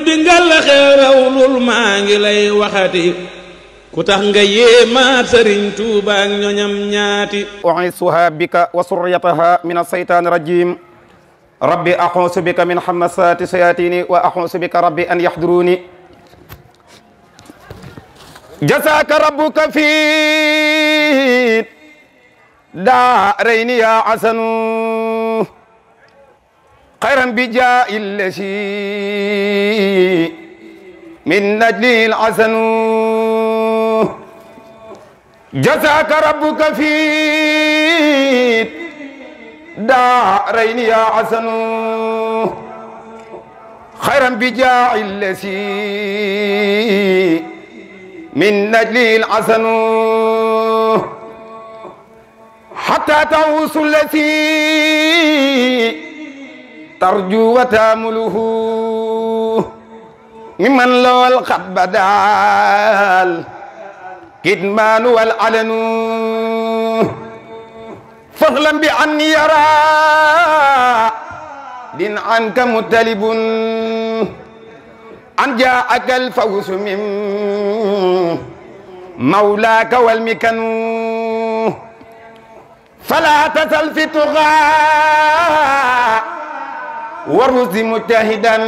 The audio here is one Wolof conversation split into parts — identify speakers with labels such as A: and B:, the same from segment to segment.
A: guddi ngal xeerawlul maa ngi lay waxati ku tax nga yéemaat Sëriñ Tuuba ak ñoñam ñaati
B: u'isuha bika wa surriyataha min as-saytaani rajim rabbi a'uuzu bika min hamasaati sayatini wa a'uuzu bika rabbi an yahduruni jazaaka rabbuka fi daarayni ya hasanu xayran bi jaa'i llazii min najli al-hasanu jazaaka rabbuka fi daarayni ya hasanu xayran bi jaa'i llazii min najli al-hasanu hatta ta'uusu llazii tarju wa taamuluhu mimman lawal qad badal kidmaanu wal alanu fahlan bi an yara din anka mutalibun an jaaka al fawzu min mawlaaka wal mikanu fala tasal fi tugaa warrusi mujtahidan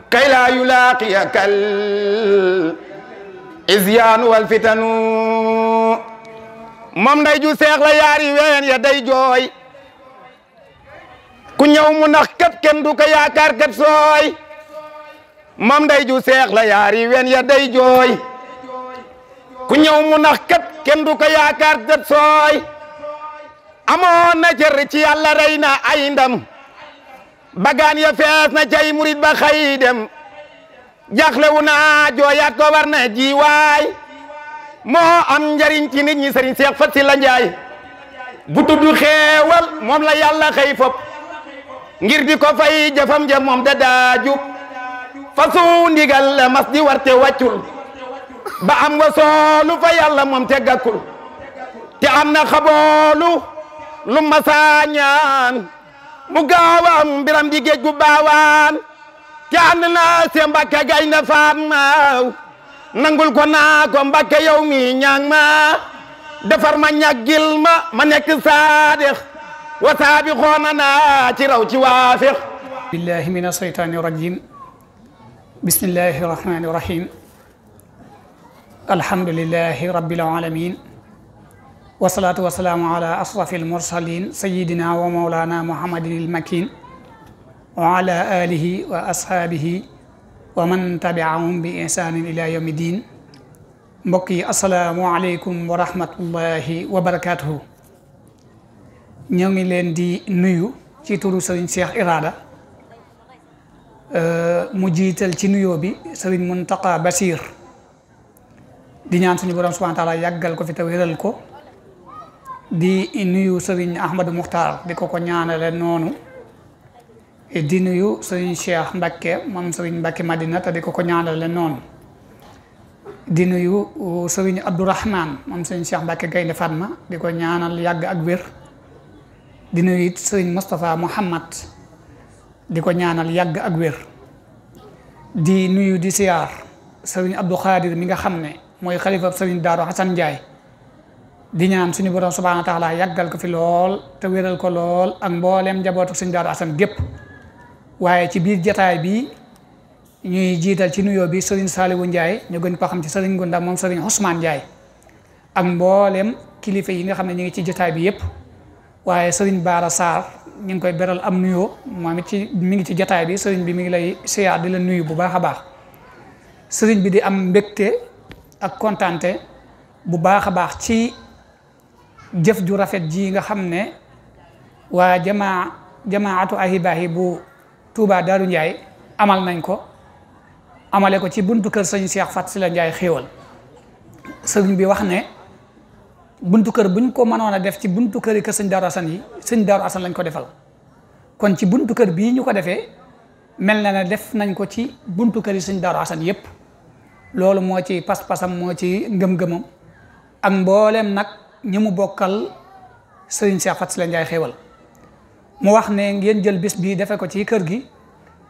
B: kay laa yulaaqiyaka al izyaanu wal fitanu moom nday ju seex la yaari ween ya day jooy ku ñëw mu nax kat kenn du ko yaakaar kat sooy moom nday ju seex la yaari ween ya day jooy ku ñëw mu nax kat kenn du ko yaakaar kat sooy amoon na cër ci yàlla rey na ay ndam bagaan ya fees na cay murit ba xëy dem jaxlewu naa jooyaat ko war na jiwaay moo am njariñ ci nit ñi sëriñ Seex Fat Silla Njaay bu tudd xeewal moom la yàlla xëy fop ngir di ko fay jëfam ja moom da daajub fasu ndigal la mas di warte wàccul ba am nga soolu fa yàlla moom te gàkkul te am na xaboolu lu masaañaan mu gaawam mbiram di géej gu baawaan te ànd naa se Mbàkke gay na faat maaw nangul ko naa ko Mbàkke yow mi ñaang ma defar ma ñaggil ma nekk saadix wa saabi xoona naa ci raw ci waafix
C: billahi min asheytaani rajim bismillahi rahmani rahim alhamdulillahi rabbil alamin wasalaatu wasalaamu ala asrafi almursalin sayidina wa maulana muhammadin ilmakin wa ala alihi wa ashaabihi wa man tabiahum bi ihsanin ila yawmi din mbokk yi asalaamu aleykum wa rahmatullahi wa barakatuhu ñoo ngi leen di nuyu ci turu sëriñ Cheikh Irada mu jiital ci nuyoo bi sëriñ Muntaqa Basir di ñaan suñu borom subhanahu wa taala yàggal ko fi te wéral ko di nuyu sëriñ Ahmadou Muxtaar di ko ñaanale noonu di nuyu sëriñ Cheikh Mbakke moom sëriñ Mbakke Madina te di ko ñaanale noonu di nuyu sëriñ Abdourahman moom sëriñ Cheikh Mbakke Gaynde Fatma di ko ñaanal yàgg ak wér di nuyu it sëriñ Moustapha Mouhamad di ko ñaanal yàgg ak wér di nuyu di siyaar sëriñ Abdou Khadir mi nga xam ne mooy xalifa sëriñ Daaru Xasan Njaay di ñaan suñu borom subhanahu wa taala yàggal ko fi lool te wéral ko lool ak mbooleem njabootu sëriñ Daaru Xasan gépp waaye ci biir jataay bi ñuy jiital ci nuyoo bi sëriñ Saliwu Njaay ñu gën ko xam ci sëriñ Gunda moom sëriñ Ousmane Njaay ak mbooleem kilifa yi nga xam ne ñu ngi ci jataay bi yépp waaye sëriñ Baara Sarr ñu ngi koy beral am nuyoo moom it ci mi ngi ci jataay bi sëriñ bi mi ngi lay siyaar di la nuyu bu baax a baax sëriñ bi di am mbégte ak kontaante bu baax a baax ci jëf ju rafet ji nga xam ne waa jamaatu ahibaahi bu Touba Daaru Njaay amal nañ ko amale ko ci buntu kër sëñ Cheikh Fat Silla Njaay xéewal sëriñ bi wax ne buntu kër buñ ko mënoon a def ci buntu kër yi kër sëñ Daaru Asan yi sëñ Daaru Asan lañ ko defal kon ci buntu kër bii ñu ko defee mel na ne def nañ ko ci buntu kër yi sëñ Daaru Asan yépp loolu moo ci pas-pasam moo ci ngëm-ngëmam ak mbooleem nag ñi mu bokkal sëriñ Cheikh Fat Silla Njaay xéewal mu wax ne ngeen jël bis bii defe ko ci kër gi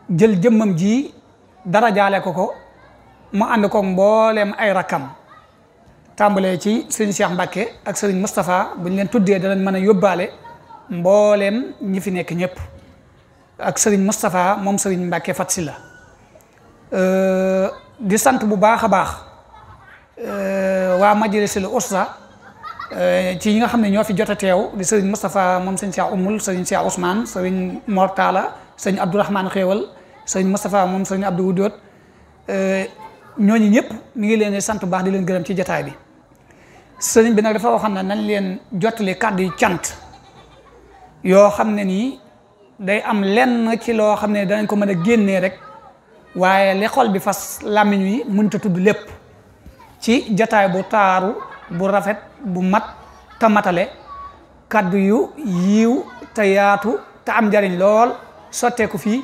C: jël jëmmam ji dara jaale ko mu ànd ko mbooleem ay rakkam tàmbalee ci sëriñ Cheikh Mbacke ak sëriñ Moustapha bu ñu leen tuddee danañ mën a yóbbaale mbooleem ñi fi nekk ñëpp ak sëriñ Moustapha moom sëriñ Mbacke Fat Silla di sant bu baax a baax waa majlisul usra ci ñi nga xam ne ñoo fi jot a teew di sëriñ Moustapha moom sëriñ Cheikh Oumoul sëriñ Cheikh Ousmane sëriñ Mortala sëriñ Abdourahmane Xéewal sëriñ Moustapha moom sëriñ Abdou Wudoot ñooñu ñëpp mi ngi leen di sant bu baax di leen gërëm ci jataay bi sëriñ bi nag dafa waxoon na nañ leen jottali kàddu yi cant yoo xam ne nii day am lenn ci loo xam ne danañ ko mën a génnee rek waaye li xol bi fas làmmiñ wi mënta tudd lépp ci jataay bu taaru bu rafet bu mat te matale kàddu yu yiiw te yaatu te am njariñ lool sotteeku fii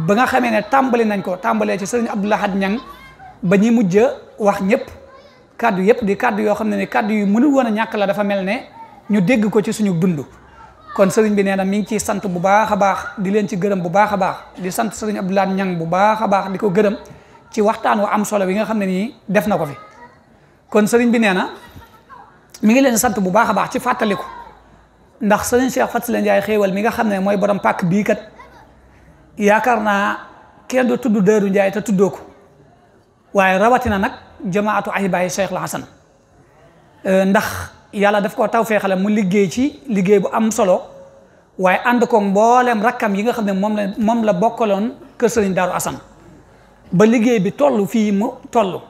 C: ba nga xamee ne tàmbali nañ ko tàmbalee ci sëriñ Abdou Lahad Ñang ba ñi mujj wax ñëpp kàddu yëpp di kàddu yoo xam ne ni kàddu yu mënul woon a ñàkk la dafa mel ne ñu dégg ko ci suñu dund kon sëriñ bi nee na mi ngi ciy sant bu baax a baax di leen ci gërëm bu baax a baax di sant sëriñ Abdou Lahad Ñang bu baax a baax di ko gërëm ci waxtaan wu am solo bi nga xam ne nii def na ko fi kon sëriñ bi nee na mi ngi leen sant bu baax a baax ci fàttaliku ndax sëriñ Cheikh Fat Silla Ndiaye Xéewal mi nga xam ne mooy borom pàkk bii kat yaakaar naa kenn du tudd Daaru Ndiaye te tuddoo ko waaye rawatina nag jamaatu ahibaayi Cheikh la Hasan ndax yàlla daf koo tawfeexale mu liggéey ci liggéey bu am solo waaye ànd ko mboolem rakkam yi nga xam ne moom la bokkaloon kër sëriñ Daaru Asan ba liggéey bi toll fii mu toll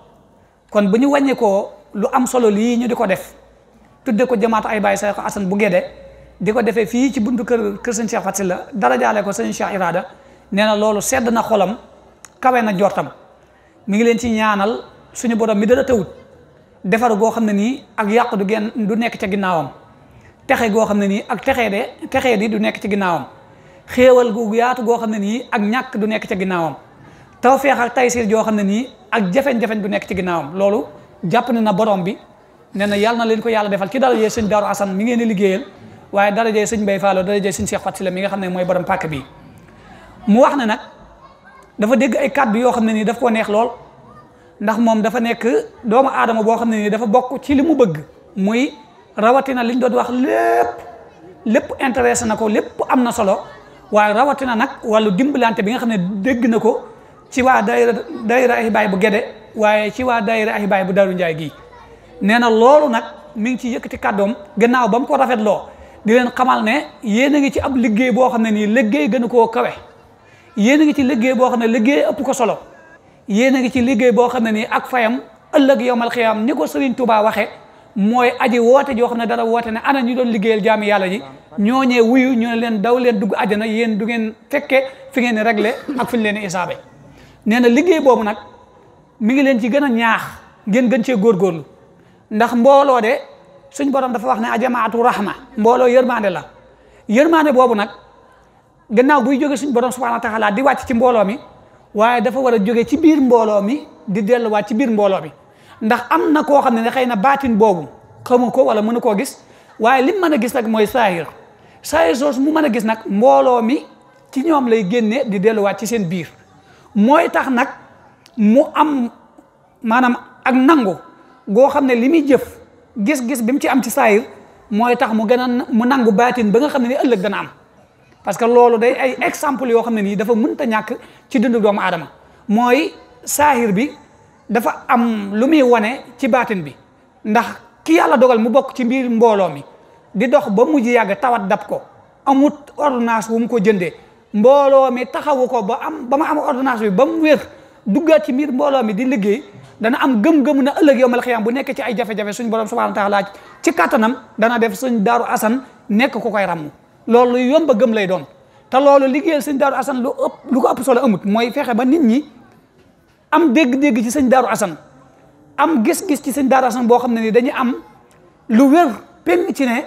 C: kon bu ñu wàññi ko lu am solo lii ñu di ko def tudde ko jamaatu ahibaayi Cheikh la Hasan bu Gédé di ko defee fii ci buntu kër sëriñ Cheikh Fat Silla dara jaale ko sëriñ Cheikh Irada nee na loolu sedd na xolam kawe na jortam mi ngi leen ci ñaanal suñu borom mi dara tawut defar goo xam ne nii ak yàq du nekk ca ginnaawam texe goo xam ne nii ak texee di du nekk ci ginnaawam xéewal gu yaatu goo xam ne nii ak ñàkk du nekk ca ginnaawam tawfeex ak taysiir joo xam ne nii ak jafeñ-jafeñ du nekk ci ginnaawam loolu jàpp ne na borom bi nee na yàlla na leen ko yàlla defal ci dara jee sëñ Daaru Asan mi ngeen di liggéeyal waaye dara jee sëñ Bay Faalo dara jee sëñ Cheikh Fat Silla mi nga xam ne mooy borom pàkk bii mu wax ne nag dafa dégg ay kàddu yoo xam ne nii daf koo neex lool ndax moom dafa nekk doomu aadama boo xam ne nii dafa bokk ci li mu bëgg muy rawatina liñ doon wax lépp intéressé na ko lépp am na solo waaye rawatina nag wàllu dimbalante bi nga xam ne dégg na ko ci waa daayira Ahibaay bu Gédé waaye ci waa daayira Ahibaay bu Daaru Njaay gii nee na loolu nag mi ngi ci yëkkati kàddoom gannaaw ba mu ko rafetloo di leen xamal ne yéen a ngi ci ab liggéey boo xam ne nii liggéey gën a koo kawe yéen a ngi ci liggéey boo xam ne liggéey ëpp ko solo yéen a ngi ci liggéey boo xam ne nii ak fayam ëllëg yowmal xiyaam ni ko Sëriñ Tuubaa waxe mooy aji woote joo xam ne dara woote ne ana ñu doon liggéeyal jaami yàlla ji ñooñee wuyu ñu ne leen daw leen dugg àjjana yéen du ngeen fekke fi ngeen di réglé ak fi ñu leen di isaabe nee na liggéey boobu nag mi ngi leen ci gën a ñaax ngeen gën cee góorgóorlu ndax mbooloo de suñ borom dafa wax ne ajamaatu rahma mbooloo yërmande la yërmande boobu nag gannaaw buy jóge suñ borom subhanahu wa taala di wàcc ci mbooloo mi waaye dafa war a jóge ci biir mbooloo mi di delluwaat ci biir mbooloo mi ndax am na koo xam ne xëy na baatin boobu xamu ko wala mënu koo gis waaye lim mën a gis nag mooy saahir soosu mu mën a gis nag mbooloo mi ci ñoom lay génne di delluwaat ci seen biir mooy tax nag mu am maanaam ak nangu goo xam ne li muy jëf gis-gis bi mu ci am ci saahir mooy tax mu gën a mu nangu baatin ba nga xam ne ni ëllëg dana am parce que loolu day ay exemple yoo xam ne nii dafa mënta ñàkk ci dundu doomu aadama mooy saahir bi dafa am lu muy wane ci baatin bi ndax ki yàlla dogal mu bokk ci biir mbooloo mi di dox ba mujj yàgg tawat dab ko amut ordonnance wu mu ko jëndee mbooloo mi taxawu ko ba mu am ordonnance bi ba mu wér duggaat ci biir mbooloo mi di liggéey dana am gëm-gëm na ëllëg yawmal xiyaam bu nekk ci ay jafe-jafe suñ borom subhanahu wa taala ci kattanam dana def suñ Daaru Asan nekk ku koy ràmm loolu lu yomb a gëm lay doon te loolu liggéeyal sëñ Daaru Asan lu ko ëpp solo amut mooy fexe ba nit ñi am dégg-dégg ci sëñ Daaru Asan am gis-gis ci sëñ Daaru Asan boo xam ne ni dañuy am lu wér penn ci ne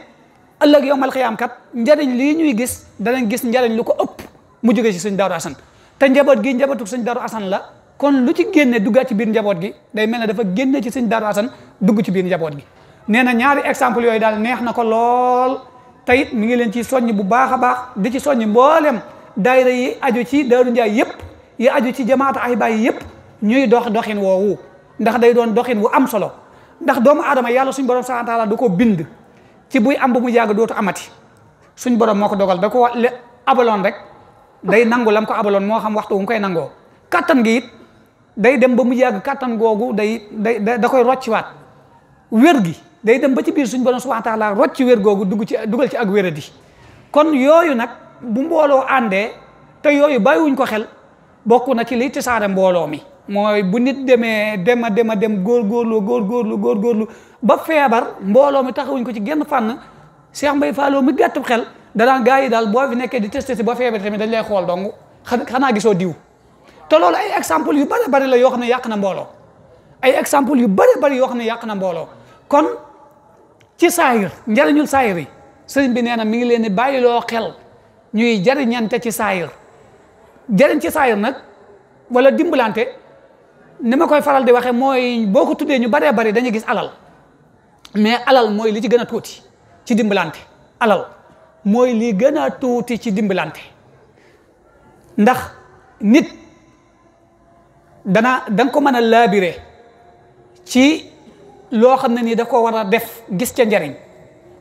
C: ëllëg yawmal xiyaam kat njariñ lii ñuy gis danañ gis njariñ lu ko ëpp mu jógee ci sëñ Daaru Asan te njaboot gi njabootu sëñ Daaru Asan la kon lu ci génne duggaat ci biir njaboot gi day mel ne dafa génne ci sëñ Daaru Asan dugg ci biir njaboot gi nee na ñaari exemple yooyu daal neex na ko lool te it mi ngi leen ci soññ bu baax a baax di ci soññ mboolem daayira yi aju ci Daaru Njaay yëpp yi aju ci jamaatu Ahiba yi yëpp ñuy doxin woowu ndax day doon doxin wu am solo ndax doomu aadama yàlla suñ borom subhanahu wa taala du ko bind ci buy am ba mu yàgg dootu amati suñ borom moo ko dogal da ko abaloon rek day nangu lam ko abaloon moo xam waxtu wu mu koy nangoo kattan gi it day dem ba mu yàgg kattan googu da koy rocciwaat wér gi day dem ba ci biir suñ borom subhanahu wa taala rocci wér googu dugal ci ak wéradi kon yooyu nag bu mbooloo àndee te yooyu bàyyiwuñ ko xel bokk na ci liy tisaare mbooloo mi mooy bu nit dem góorgóorlu ba feebar mbooloo mi taxawuñ ko ci genn fànn Cheikh Mbaye Fallou mi gàttu xel danaan gaa yi daal boo fi nekkee di testé si ba feebar tamit dañ lay xool dong xanaa gisoo diw te loolu ay exemple yu bari la yoo xam ne yàq na mbooloo ay exemple yu bari yoo xam ne yàq na mbooloo kon ci saayir njariñul saayir yi sëriñ bi nee na mi ngi leen di bàyyiloo xel ñuy jariñante ci saayir jariñ ci saayir nag wala dimbalante ni ma koy faral di waxee mooy boo ko tuddee ñu baree bari dañuy gis alal mais alal mooy li ci gën a tuuti ci dimbalante alal mooy li gën a tuuti ci dimbalante ndax nit da nga ko mën a laabire ci loo xam ne nii daf ko war a def gis ca njariñ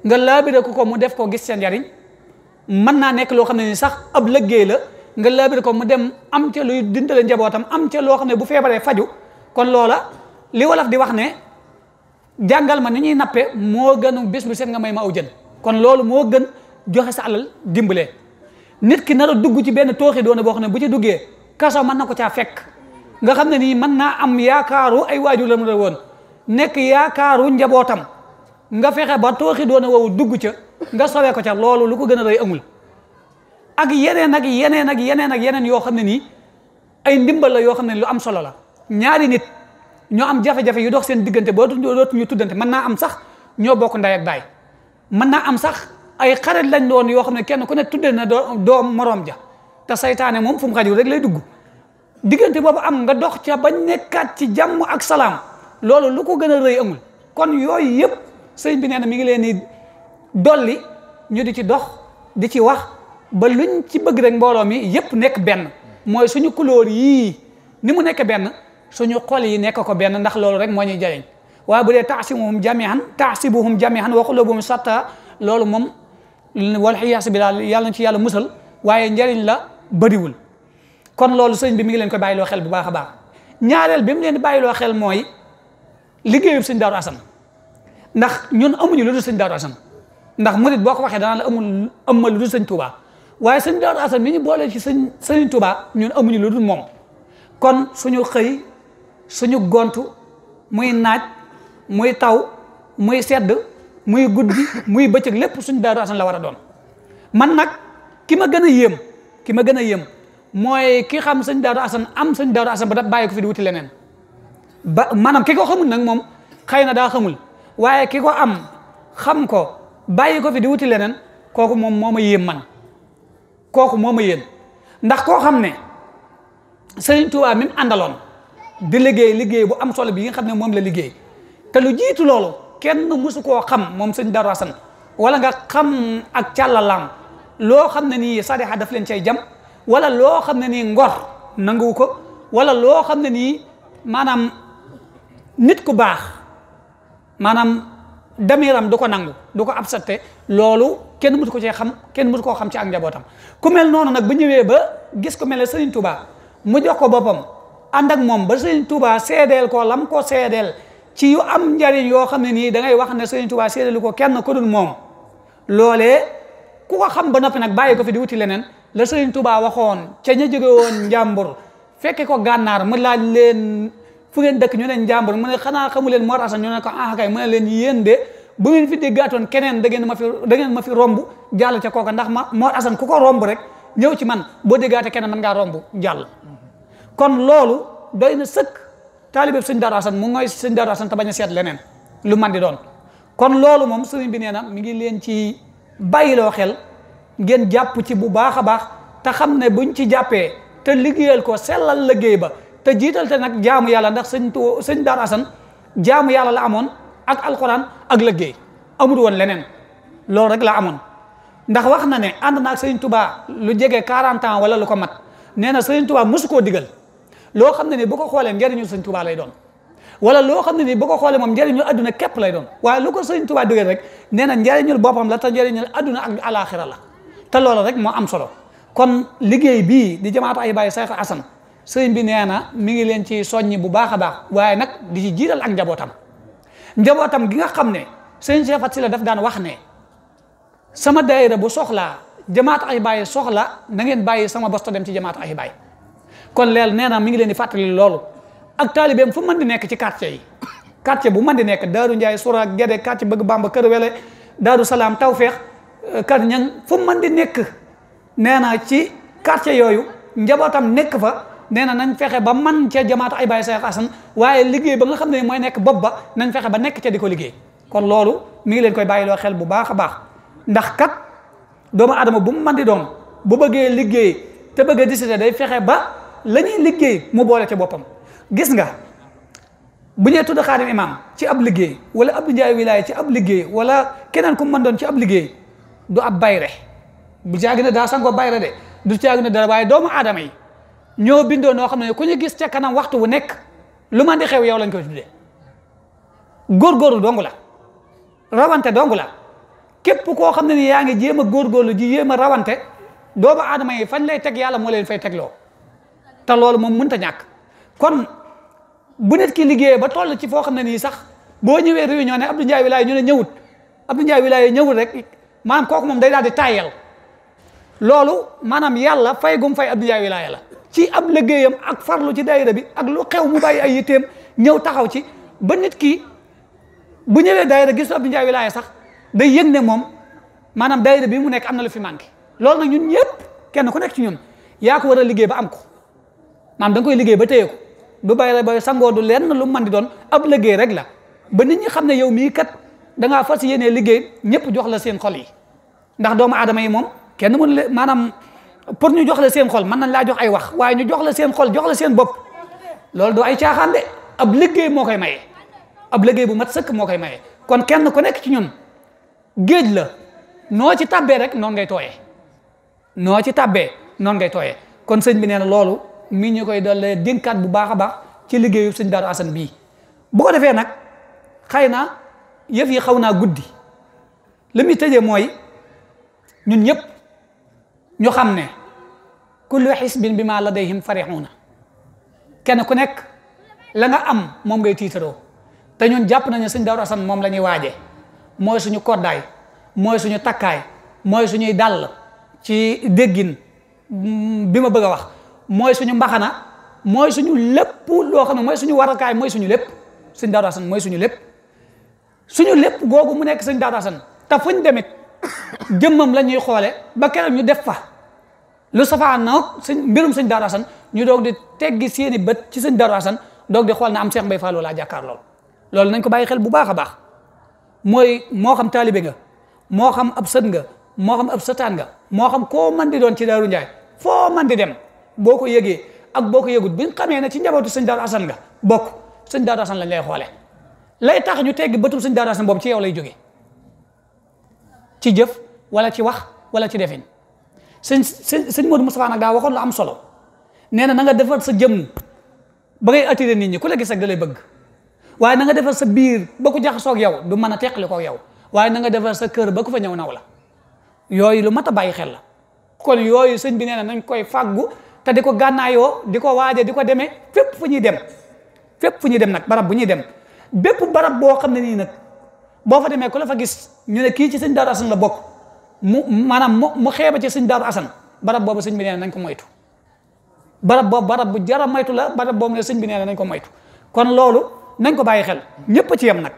C: nga laabire ko mu def ko gis ca njariñ mën naa nekk loo xam ne nii sax ab liggéey la nga laabire ko mu dem am ca luy dindale njabootam am ca loo xam ne bu feebaree faju kon loola li wolof di wax ne jàngal ma ni ñuy nappe moo gën bés bu set nga may ma aw jën kon loolu moo gën joxe sa alal dimbalee nit ki nar a dugg ci benn tooxi doona boo xam ne bu ci duggee kaso mën na ko caa fekk nga xam ne nii mën naa am yaakaaru ay waajur la mu la woon nekk yaakaaru njabootam nga fexe ba tooxi doona woowu dugg ca nga sowee ko ca loolu lu ko gën a rëy amul ak yeneen yoo xam ne nii ay ndimbal la yoo xam ne lu am solo la ñaari nit ñoo am jafe-jafe yu dox seen diggante boo dootuñu tuddante mën naa am sax ñoo bokk ndey ak baay mën naa am sax ay xarit lañ doon yoo xam ne kenn ku ne tudde na doom moroom ja te saytaane moom fu mu xajul rek lay dugg diggante boobu am nga dox ca bañ nekkaat ci jàmm ak salaam loolu lu ko gën a rëy amul kon yooyu yëpp sëñ bi nee na mi ngi leen di dolli ñu di ci dox di ci wax ba luñ ci bëgg rek mbooloo mi yëpp nekk benn mooy suñu couleur yii ni mu nekk benn suñu xol yi nekk ko benn ndax loolu rek moo ñuy jariñ waaye bu dee taasibuhum jami'an wa qulubuhum shatta loolu moom wal xiyaas bi daal yàlla na ci yàlla musal waaye njariñ la bëriwul kon loolu sëñ bi mi ngi leen koy bàyyiloo xel bu baax a baax ñaareel bi mu leen di bàyyiloo xel mooy liggéeyub sëñ Daaru Asan ndax ñun amuñu lu dul sëñ Daaru Asan ndax murit boo ko waxee danaa la am lu dul sëñ Touba waaye sëñ Daaru Asan mi ñu boolee ci sëñ Touba ñun amuñu lu dul moom kon suñu xëy suñu gontu muy naaj muy taw muy sedd muy guddi muy bëccëg lépp suñu Daaru Asan la war a doon man nag ki ma gën a yéem mooy ki xam sëñ Daaru Asan am sëñ Daaru Asan ba da bàyyi ko fi di wuti leneen ba maanaam ki ko xamul nag moom xëy na daa xamul waaye ki ko am xam ko bàyyi ko fi di wuti leneen kooku moom moo ma yéem man kooku moo ma yéem ndax koo xam ne Sëriñ Tuubaa mi mu àndaloon di liggéey bu am solo bi nga xam ne moom la liggéey te lu jiitu loolu kenn mësu koo xam moom sëñ Daaru Asan wala nga xam ak càllalaam loo xam ne nii sadixa daf leen cay jam wala loo xam ne nii ngor nanguwu ko wala loo xam ne nii maanaam nit ku baax maanaam damiram du ko nangu du ko accepté loolu kenn mësu ko cee xam kenn mësu koo xam ci ak njabootam ku mel noonu nag bu ñëwee ba gis ko mel ne Sëriñ Tuubaa mu jox ko boppam ànd ak moom ba Sëriñ Tuubaa seedeel ko lam ko seedeel ci yu am njariñ yoo xam ne nii da ngay wax ne Sëriñ Tuubaa seedeelu ko kenn ku dul moom loolee ku ko xam ba noppi nag bàyyi ko fi di wuti leneen la Sëriñ Tuubaa waxoon ca ña jóge woon njàmbur fekke ko gànnaar mu laaj leen fu ngeen dëkk ñu ne njàmbur mu ne xanaa xamu leen Mor Asan ñu ne ko ah kay mu ne leen yéen de bu ngeen fi déggaatoon keneen da ngeen ma fi romb jàll ca kooka ndax Mor Asan ku ko romb rek ñëw ci man boo déggaate keneen mën ngaa romb jàll kon loolu doy na sëkk taalibe sëñ Daaru Asan mu ngoy sëñ Daaru Asan te bañ a seet leneen lu man di doon kon loolu moom sëriñ bi nee na mi ngi leen ci bàyyiloo xel ngeen jàpp ci bu baax a baax te xam ne buñ ci jàppee te liggéeyal ko sellal liggéey ba te jiital te nag jaamu yàlla ndax sëñ Daaru Asan jaamu yàlla la amoon ak alxuraan ak liggéey amul woon leneen loolu rek la amoon ndax wax na ne ànd na ak Sëriñ Tuubaa lu jege 40 ans wala lu ko mat nee na Sëriñ Tuubaa mosu koo digal loo xam ne ni bu ko xoolee njëriñu Sëriñ Tuubaa lay doon wala loo xam ne ni bu ko xoolee moom njëriñul adduna képp lay doon waaye lu ko Sëriñ Tuubaa digal rek nee na njëriñul boppam la te njëriñul adduna ak alaxira la te loolu rek moo am solo kon liggéey bii di jamaatu Ahibahil Cheikh Assane sëriñ bi nee na mi ngi leen ci soññi bu baax a baax waaye nag di ci jiital ak njabootam gi nga xam ne sëriñ Cheikh Faty Sylla daf daan wax ne sama daayira bu soxlaa jamaatu Ahibahil soxla na ngeen bàyyi sama bos ta dem ci jamaatu Ahibahil kon leel nee na mi ngi leen di fàttali loolu ak taalibeem fu mën di nekk ci quartier yi quartier bu mën di nekk Daaru Njaay Sura Gede quartier Bëgg Bamba Kër Wele Daaru Salaam Tawfeex Kër Ñang fu mën di nekk nee na ci quartier yooyu njabootam nekk fa nee na nañ fexe ba man ca jamaatu Ahibahil Cheikh Assane waaye liggéey ba nga xam ne mooy nekk bopp ba nañ fexe ba nekk ca di ko liggéey kon loolu mi ngi leen koy bàyyiloo xel bu baax a baax ndax kat doomu adama bu mu mën di doon bu bëggee liggéey te bëgg a décider day fexe ba la ñuy liggéey mu boole ca boppam gis nga bu ñuy tudd xaadim imam ci ab liggéey wala Abdou Ndiaye wilaaya ci ab liggéey wala keneen ku mën doon ci ab liggéey du ab bayre bu caagi ne daa sangoo bayre de du caagi ne dara waaye doomu aadama yi ñoo bindoo noo xam ne ku ñu gis ca kanam waxtu wu nekk lu man di xew yow lañ koy tuddee góorgóorlu dong la rawante dong la képp koo xam ne ni yaa ngi jéem a góorgóorlu ji jéem a rawante doomu aadama yi fañ lay teg yàlla moo leen fay tegloo te loolu moom mënta ñàkk kon bu nit ki liggéeyee ba toll ci foo xam ne nii sax boo ñëwee réunion ne Abdou Ndiaye wilaaya ñu ne ñëwut Abdou Ndiaye wilaaya ñëwut rek maanaam kooku moom day daal di tàyyel loolu maanaam yàlla fay gum fay Abdou Ndiaye wilaaya la ci ab liggéeyam ak farlu ci daayira bi ak lu xew mu bàyyi ay yitteem ñëw taxaw ci ba nit ki bu ñëwee daayira gis Abdou Ndiaye wilaaya sax day yëg ne moom maanaam daayira bi mu nekk am na lu fi manqué loolu nag ñun ñëpp kenn ku nekk ci ñun yaa ko war a liggéey ba am ko maanaam da nga koy liggéey ba téye ko du bayre ba sangoo du lenn lu mën di doon ab liggéey rek la ba nit ñi xam ne yow mii kat da ngaa fas yéenee liggéey ñëpp jox la seen xol yi ndax doomu aadama yi moom kenn mënu leen maanaam pour ñu jox la seen xol mën nañ laa jox ay wax waaye ñu jox la seen xol jox la seen bopp loolu du ay caaxaan de ab liggéey moo koy maye ab liggéey bu mat sëkk moo koy maye kon kenn ku nekk ci ñun géej la noo ci tàbbee rek noonu ngay tooyee noo ci tàbbee noonu ngay tooyee kon sëñ bi nee na loolu mi ñu koy dollee dénkaat bu baax a baax ci liggéeyu sëñ Daaru Assane bii bu ko defee nag xëy na yëf yi xaw naa guddi li muy tëjee mooy ñun ñëpp ñu xam ne kullu xisbin bi ma ladayhim farixuuna kenn ku nekk la nga am moom ngay tiitaroo te ñun jàpp nañu sëñ Daaru Assane moom la ñuy waajee mooy suñu koddaay mooy suñu takkaay mooy suñuy dàll ci déggin bi ma bëgg a wax mooy suñu mbaxana mooy suñu lépp loo xam ne mooy suñu warakaay mooy suñu lépp sëñ Daaru Assane mooy suñu lépp googu mu nekk sëñ Daaru Assane te fuñ demit jëmmam la ñuy xoole ba keroog ñu def fa lu safaan nag mbirum sëñ Daaru Assane ñu doog di teggi seeni bët ci sëñ Daaru Assane doog di xool na am Cheikh Mbaye Fall laa jàkkaar loolu nañ ko bàyyi xel bu baax a baax mooy moo xam taalibe nga moo xam ab sët nga moo xam ab sëtaan nga moo xam koo man di doon ci Daaru Njaay foo man di dem boo ko yëgee ak boo ko yëgut bi nga xamee ne ci njabootu sëñ Daaru Assane nga bokk sëñ Daaru Assane lañ lay xoole lay tax ñu teggi bëtum sëñ Daaru Assane boobu ci yow lay jógee ci jëf wala ci wax wala ci defin sëñ Modou Moustapha nag daa waxoon lu am solo nee na nga defar sa jëmm ba ngay attiré nit ñi ku la gis rek da lay bëgg waaye na nga defar sa biir ba ku jaxasoo ak yow du mën a teqali ko ak yow waaye na nga defar sa kër ba ku fa ñëw naw la yooyu lu mat a bàyyi xel la kon yooyu sëñ bi nee na nañ koy fàggu te di ko gànnaayoo di ko waaje di ko demee fépp fu ñuy dem nag barab bu ñuy dem bépp barab boo xam ne nii nag boo fa demee ku la fa gis ñu ne kii ci sëñ Daaru Assane la bokk mu xeeba ci sëñ Daaru Assane barab boobu sëñ bi nee na nañ ko moytu barab bu jara moytu la barab boobu ne sëñ bi nee na nañ ko moytu kon loolu nañ ko bàyyi xel ñëpp ci yem nag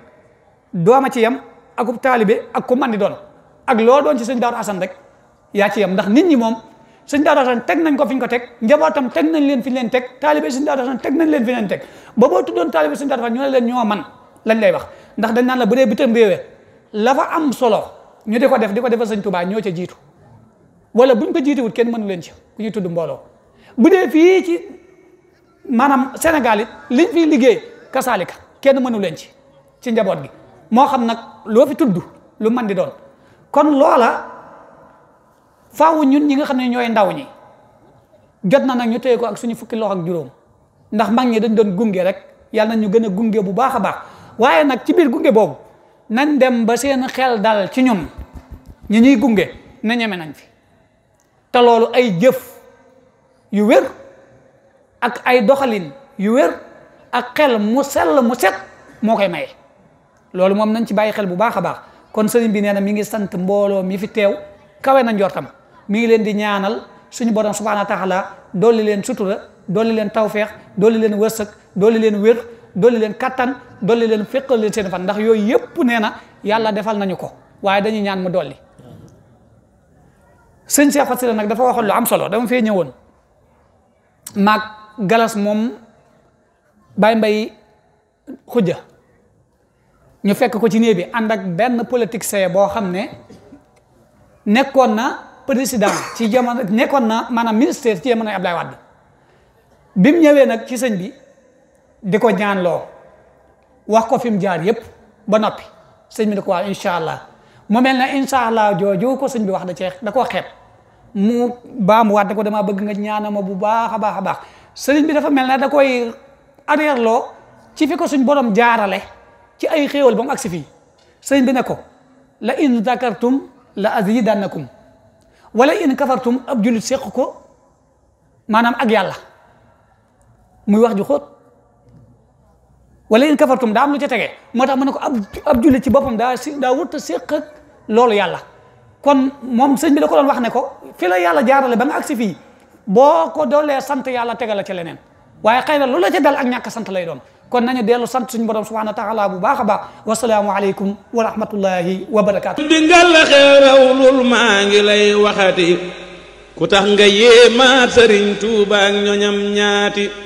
C: dooma ci yem akub taalibe ak ku man di doon ak loo doon ci sëñ Daaru Assane rek yaa ci yem ndax nit ñi moom sëñ Daaru Assane teg nañ ko fi ñu ko teg njabootam teg nañ leen fi leen teg taalibe sëñ Daaru Assane teg nañ leen fi leen teg ba boo tuddoon taalibe sëñ Daaru Assane ñu ne leen ñoo man lañ lay wax ndax dañ naan la bu dee bitam réewee la fa am solo ñu di ko defal sëñ Tuubaa ñoo ca jiitu wala buñ ko jiituwut kenn mënu leen ci ku ñuy tudd mbooloo bu dee fii ci maanaam Sénégal it liñ fiy liggéey kasaalika kenn mënu leen ci njaboot gi moo xam nag loo fi tudd lu man di doon kon loola faaw ñun ñi nga xam ne ñooy ndaw ñi jot na nag ñu téye ko ak suñu fukki loxo ak juróom ndax mag ñi dañ doon gunge rek yàlla na ñu gën a gunge bu baax a baax waaye nag ci biir gunge boobu nañ dem ba seen xel dal ci ñun ñi ñuy gunge na ñeme nañ fi te loolu ay jëf yu wér ak ay doxalin yu wér ak xel mu sell mu set moo koy maye loolu moom nañ ci bàyyi xel bu baax a baax kon sëriñ bi nee na mi ngi sant mbooloo mi fi teew kawe na njortam mi ngi leen di ñaanal suñu borom subhanahu wa taala dolli leen sutura dolli leen tawfeex dolli leen wërsëg dolli leen wér dolli leen kattan dolli leen fekkal leen seen fan ndax yooyu yépp nee na yàlla defal nañu ko waaye dañuy ñaan mu dolli sëñ Cheikh Faty Sylla nag dafa waxoon lu am solo dama fee ñëwoon maag galas moom Baye Mbaye xujja ñu fekk ko ci néeg bi ànd ak benn politicien boo xam ne nekkoon na président ci jamono nekkoon na maanaam ministère ci jamono Abdoulaye Wade bi mu ñëwee nag ci sëñ bi di ko ñaanloo wax ko fi mu jaar yépp ba noppi sëñ bi di ko wax incha allah mu mel ne incha allah jooju ko sëñ bi wax da koo xeeb mu baamu waat ko damaa bëgg nga ñaana ma bu baax a baax a baax sëriñ bi dafa mel ne da koy arrière loo ci fi ko suñ borom jaarale ci ay xéewal ba mu agsi fii sëriñ bi ne ko la in zakartum la azidannakum wala in kafartum ab jullit séq ko maanaam ak yàlla muy wax ju xóot wala in kafartum daa am lu ca tege moo tax mu ne ko ab jullit ci boppam daa wut a séq ak loolu yàlla kon moom sëñ bi da ko doon wax ne ko fi la yàlla jaarale ba nga agsi fii boo ko doolee sant yàlla tegal la ca leneen waaye xëy na lu la ca dal ak ñàkk sant lay doon kon nañu dellu sant suñu borom subhanahu wa taala bu baax a baax wasalaamu aleykum wa rahmatullahi wa barakaatu.
A: di ngalla xeerawlul maa ngi lay waxati ku tax nga yéemaat sëriñ Tuuba ak ñoñam ñaati